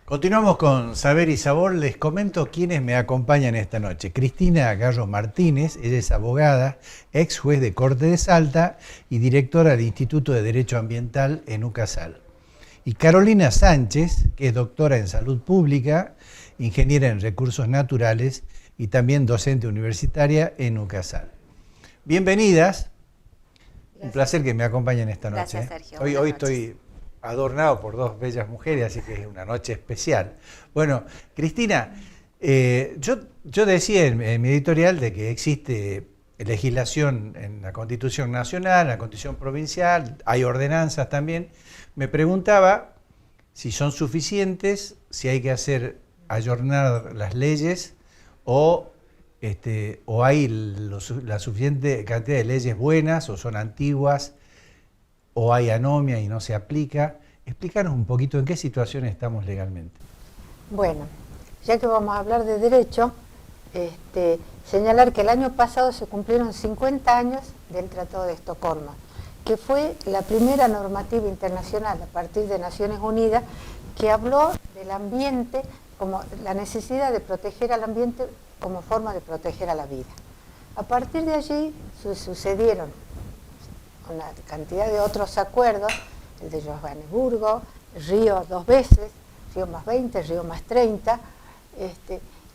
Continuamos con Saber y Sabor. Les comento quiénes me acompañan esta noche. Cristina Gallo Martínez, ella es abogada, ex juez de Corte de Salta y directora del Instituto de Derecho Ambiental en UCASAL. Y Carolina Sánchez, que es doctora en Salud Pública, ingeniera en Recursos Naturales y también docente universitaria en UCASAL. Bienvenidas. Gracias. Un placer que me acompañen esta noche. Gracias, Sergio. Hoy estoy adornado por dos bellas mujeres, así que es una noche especial. Bueno, Cristina, yo decía en mi editorial de que existe legislación en la Constitución Nacional, en la Constitución Provincial, hay ordenanzas también. Me preguntaba si son suficientes, si hay que ayornar las leyes o hay la suficiente cantidad de leyes buenas o son antiguas, o hay anomia y no se aplica. Explícanos un poquito en qué situación estamos legalmente. Bueno, ya que vamos a hablar de derecho, señalar que el año pasado se cumplieron 50 años del Tratado de Estocolmo, que fue la primera normativa internacional a partir de Naciones Unidas que habló del ambiente, como la necesidad de proteger al ambiente como forma de proteger a la vida. A partir de allí sucedieron una cantidad de otros acuerdos, el de Johannesburgo, Río 2 veces, Río más 20, Río más 30,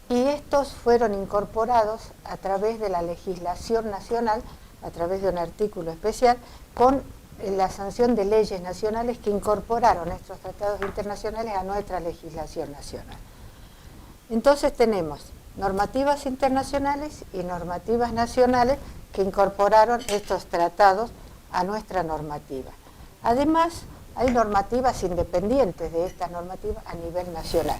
y estos fueron incorporados a través de la legislación nacional, a través de un artículo especial, con la sanción de leyes nacionales que incorporaron estos tratados internacionales a nuestra legislación nacional. Entonces tenemos normativas internacionales y normativas nacionales que incorporaron estos tratados a nuestra normativa. Además, hay normativas independientes de estas normativas a nivel nacional,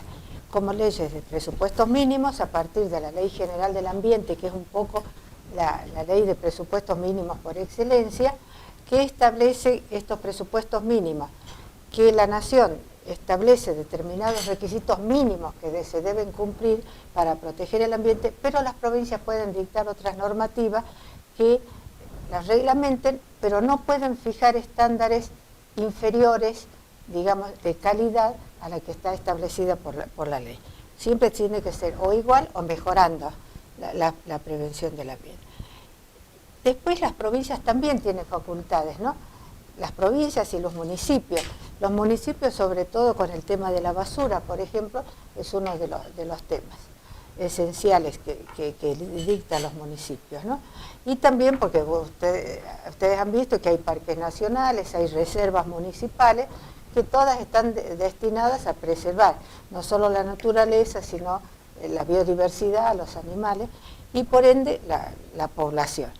como leyes de presupuestos mínimos a partir de la Ley General del Ambiente, que es un poco la ley de presupuestos mínimos por excelencia, que establece estos presupuestos mínimos, que la nación establece determinados requisitos mínimos que se deben cumplir para proteger el ambiente, pero las provincias pueden dictar otras normativas que las reglamenten, pero no pueden fijar estándares inferiores, digamos, de calidad a la que está establecida por la ley. Siempre tiene que ser o igual o mejorando la prevención del ambiente. Después las provincias también tienen facultades, ¿no? Las provincias y los municipios. Los municipios, sobre todo con el tema de la basura, por ejemplo, es uno de los temas esenciales que dictan los municipios, ¿no? Y también porque ustedes han visto que hay parques nacionales, hay reservas municipales, que todas están destinadas a preservar no solo la naturaleza, sino la biodiversidad, los animales, y por ende la población.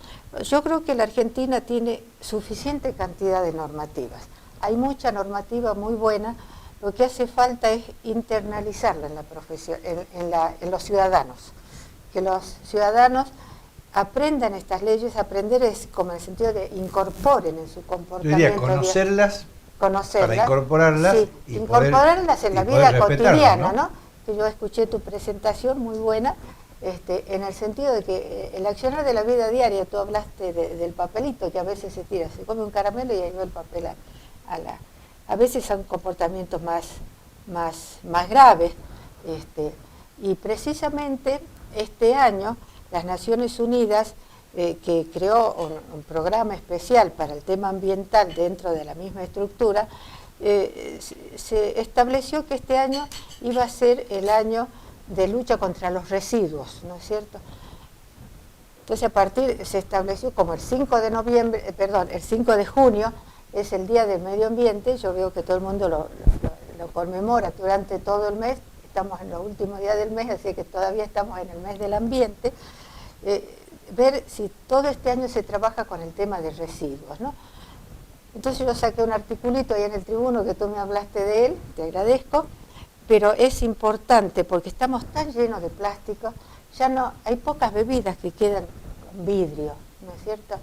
Yo creo que la Argentina tiene suficiente cantidad de normativas. Hay mucha normativa muy buena. Lo que hace falta es internalizarla en la profesión, en los ciudadanos. Que los ciudadanos aprendan estas leyes. Aprender es como en el sentido de incorporen en su comportamiento. Yo diría conocerlas para incorporarlas. Sí, y incorporarlas en la vida cotidiana, ¿no? Que yo escuché tu presentación muy buena, en el sentido de que el accionar de la vida diaria, tú hablaste del papelito que a veces se tira, se come un caramelo y ahí va el papel a veces son comportamientos más graves, y precisamente este año las Naciones Unidas, que creó un programa especial para el tema ambiental dentro de la misma estructura, se estableció que este año iba a ser el año de lucha contra los residuos, ¿no es cierto? Entonces se estableció como el 5 de junio, es el Día del Medio Ambiente. Yo veo que todo el mundo lo conmemora durante todo el mes. Estamos en los últimos días del mes, así que todavía estamos en el mes del ambiente. Ver si todo este año se trabaja con el tema de residuos, ¿no? Entonces yo saqué un articulito ahí en el Tribuno que tú me hablaste de él, te agradezco, pero es importante porque estamos tan llenos de plástico, ya no hay pocas bebidas que quedan con vidrio, ¿no es cierto?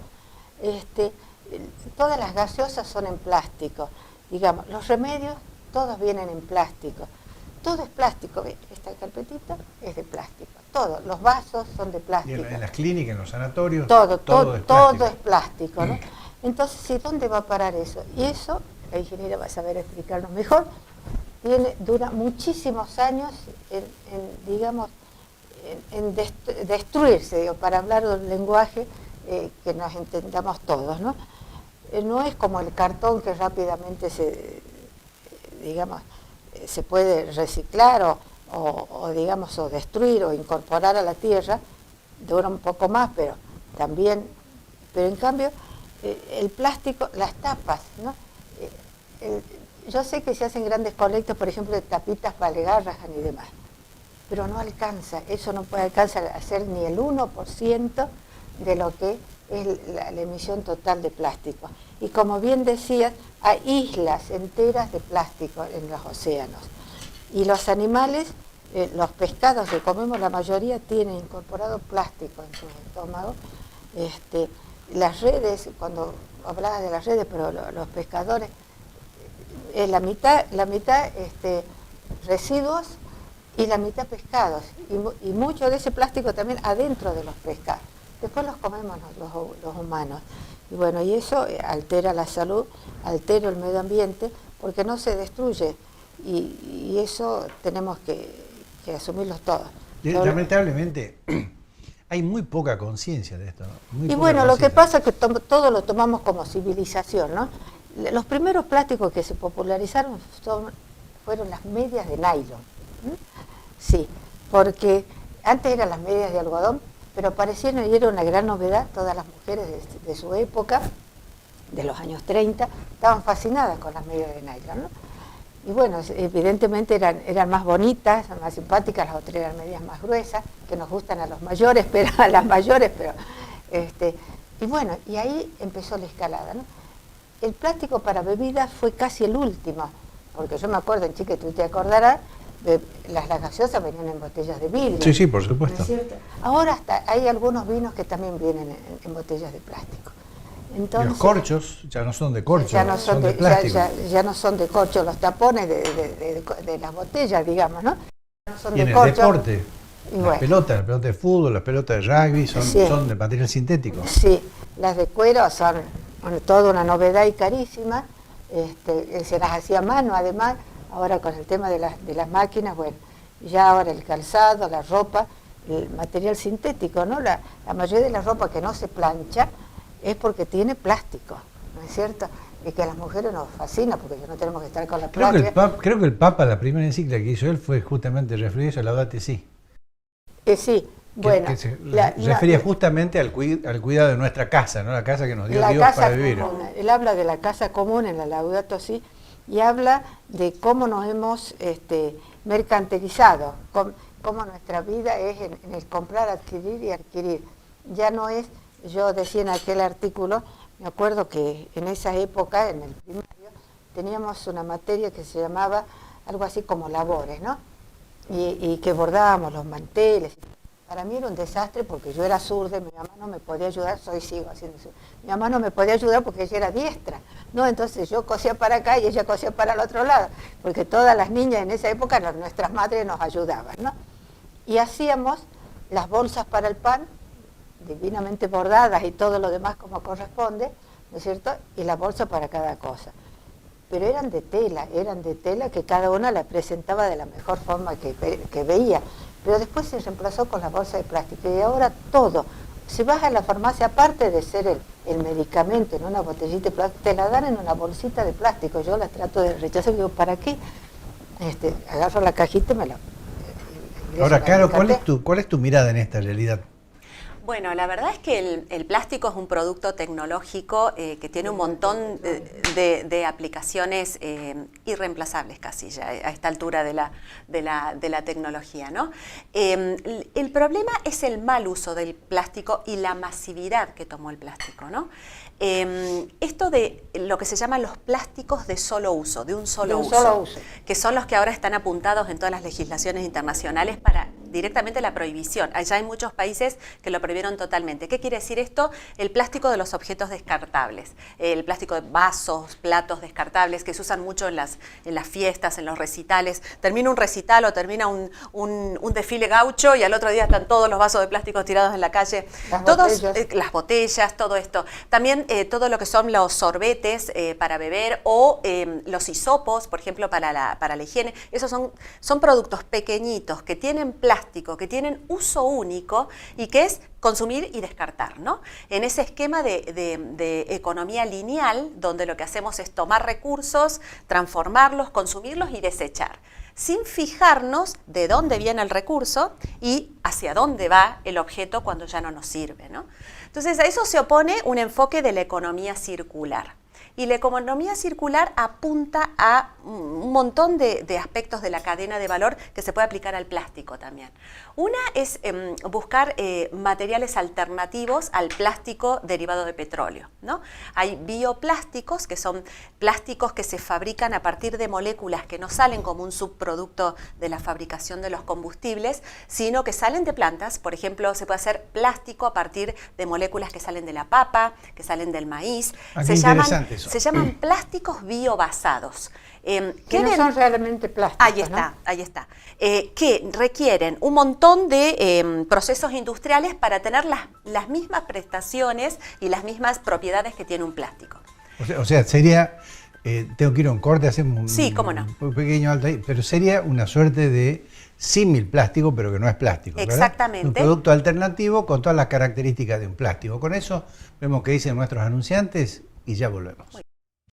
Todas las gaseosas son en plástico, digamos, los remedios todos vienen en plástico, todo es plástico. Esta carpetita es de plástico, todos los vasos son de plástico. Y en las clínicas, en los sanatorios, todo es plástico, ¿no? Entonces, ¿sí, dónde va a parar eso? Y eso, la ingeniera va a saber explicarnos mejor, dura muchísimos años digamos, destruirse, digo, para hablar de un lenguaje que nos entendamos todos, ¿no? No es como el cartón que rápidamente digamos, se puede reciclar o digamos, o destruir o incorporar a la tierra, dura un poco más, pero también, pero en cambio, el plástico, las tapas, ¿no? Yo sé que se hacen grandes colectas, por ejemplo, de tapitas para el Garrahan y demás, pero no alcanza, eso no puede alcanzar a ser ni el 1% de lo que es la emisión total de plástico. Y como bien decías, hay islas enteras de plástico en los océanos. Y los animales, los pescados que comemos, la mayoría tienen incorporado plástico en sus estómagos. Las redes, cuando hablabas de las redes, pero los pescadores, la mitad residuos y la mitad pescados, y mucho de ese plástico también adentro de los pescados. Después los comemos los humanos. Y bueno, y eso altera la salud, altera el medio ambiente, porque no se destruye. Y eso tenemos que asumirlo todos. Lamentablemente hay muy poca conciencia de esto, ¿no? Y bueno, lo que pasa es que todo lo tomamos como civilización, ¿no? Los primeros plásticos que se popularizaron fueron las medias de nylon. Sí, porque antes eran las medias de algodón, pero aparecieron y era una gran novedad. Todas las mujeres de su época, de los años 30, estaban fascinadas con las medias de nylon, ¿no? Y bueno, evidentemente eran más bonitas, más simpáticas, las otras eran medias más gruesas, que nos gustan a los mayores, pero a las mayores, pero y bueno, y ahí empezó la escalada, ¿no? El plástico para bebidas fue casi el último, porque yo me acuerdo, en Chique, tú te acordarás, las gaseosas venían en botellas de vidrio. Sí, sí, por supuesto. ¿No es cierto? Ahora hasta hay algunos vinos que también vienen en botellas de plástico. Entonces, los corchos ya no son de corcho, ya no son de plástico. Ya no son de corcho, los tapones de las botellas, digamos, ¿no? No son y en de el corcho. deporte, Y las pelotas de fútbol, las pelotas de rugby son de material sintético. Sí, las de cuero son toda una novedad y carísima. Se las hacía a mano, además, ahora con el tema de las máquinas, bueno, ya ahora el calzado, la ropa, el material sintético, ¿no? La mayoría de la ropa que no se plancha es porque tiene plástico, ¿no es cierto? Y que a las mujeres nos fascina, porque ya no tenemos que estar con la plástica. Creo que el Papa, la primera encíclica que hizo él fue justamente referirse a Laudato Si. Sí, bueno. Que se refería justamente al cuidado de nuestra casa, ¿no? La casa que nos dio Dios para vivir. Común. Él habla de la casa común en la Laudato Si y habla de cómo nos hemos mercantilizado, cómo nuestra vida es en el comprar, adquirir y adquirir. Ya no es, yo decía en aquel artículo, me acuerdo que en esa época, en el primario, teníamos una materia que se llamaba algo así como labores, ¿no? Y que bordábamos los manteles. Para mí era un desastre porque yo era zurda y mi mamá no me podía ayudar, sigo haciendo eso. Mi mamá no me podía ayudar porque ella era diestra, ¿no? Entonces yo cosía para acá y ella cosía para el otro lado, porque todas las niñas en esa época, nuestras madres nos ayudaban, ¿no? Y hacíamos las bolsas para el pan, divinamente bordadas y todo lo demás como corresponde, ¿no es cierto? Y la bolsa para cada cosa. Pero eran de tela que cada una la presentaba de la mejor forma que veía. Pero después se reemplazó con la bolsa de plástico y ahora todo. Si vas a la farmacia, aparte de ser el medicamento en una botellita de plástico, te la dan en una bolsita de plástico. Yo la trato de rechazar y digo, ¿para qué? Agarro la cajita y me la... Ahora, Caro, ¿cuál es tu mirada en esta realidad? Bueno, la verdad es que el plástico es un producto tecnológico que tiene un montón de aplicaciones irreemplazables casi ya a esta altura de la tecnología, ¿no? El problema es el mal uso del plástico y la masividad que tomó el plástico, ¿no? Esto de lo que se llaman los plásticos de solo uso, de un solo uso, que son los que ahora están apuntados en todas las legislaciones internacionales para directamente la prohibición. Allá hay muchos países que lo prohibieron totalmente. ¿Qué quiere decir esto? El plástico de los objetos descartables, el plástico de vasos, platos descartables que se usan mucho en las fiestas, en los recitales. Termina un recital o termina un desfile gaucho y al otro día están todos los vasos de plástico tirados en la calle. Las botellas, todo esto. También todo lo que son los sorbetes para beber o los hisopos, por ejemplo, para la higiene. Esos son productos pequeñitos que tienen plástico, que tienen uso único y que es consumir y descartar, ¿no? En ese esquema de economía lineal, donde lo que hacemos es tomar recursos, transformarlos, consumirlos y desechar, sin fijarnos de dónde viene el recurso y hacia dónde va el objeto cuando ya no nos sirve, ¿no? Entonces, a eso se opone un enfoque de la economía circular. Y la economía circular apunta a un montón de aspectos de la cadena de valor que se puede aplicar al plástico también. Una es buscar materiales alternativos al plástico derivado de petróleo, ¿no? Hay bioplásticos, que son plásticos que se fabrican a partir de moléculas que no salen como un subproducto de la fabricación de los combustibles, sino que salen de plantas. Por ejemplo, se puede hacer plástico a partir de moléculas que salen de la papa, que salen del maíz. Se llaman plásticos biobasados. Que no son realmente plásticos. Ahí está. Que requieren un montón de procesos industriales para tener las mismas prestaciones y las mismas propiedades que tiene un plástico. O sea, sería, tengo que ir a un corte, hacemos sí, cómo no. Un pequeño alto ahí, pero sería una suerte de símil plástico, pero que no es plástico. Exactamente. ¿Verdad? Un producto alternativo con todas las características de un plástico. Con eso vemos qué dicen nuestros anunciantes y ya volvemos.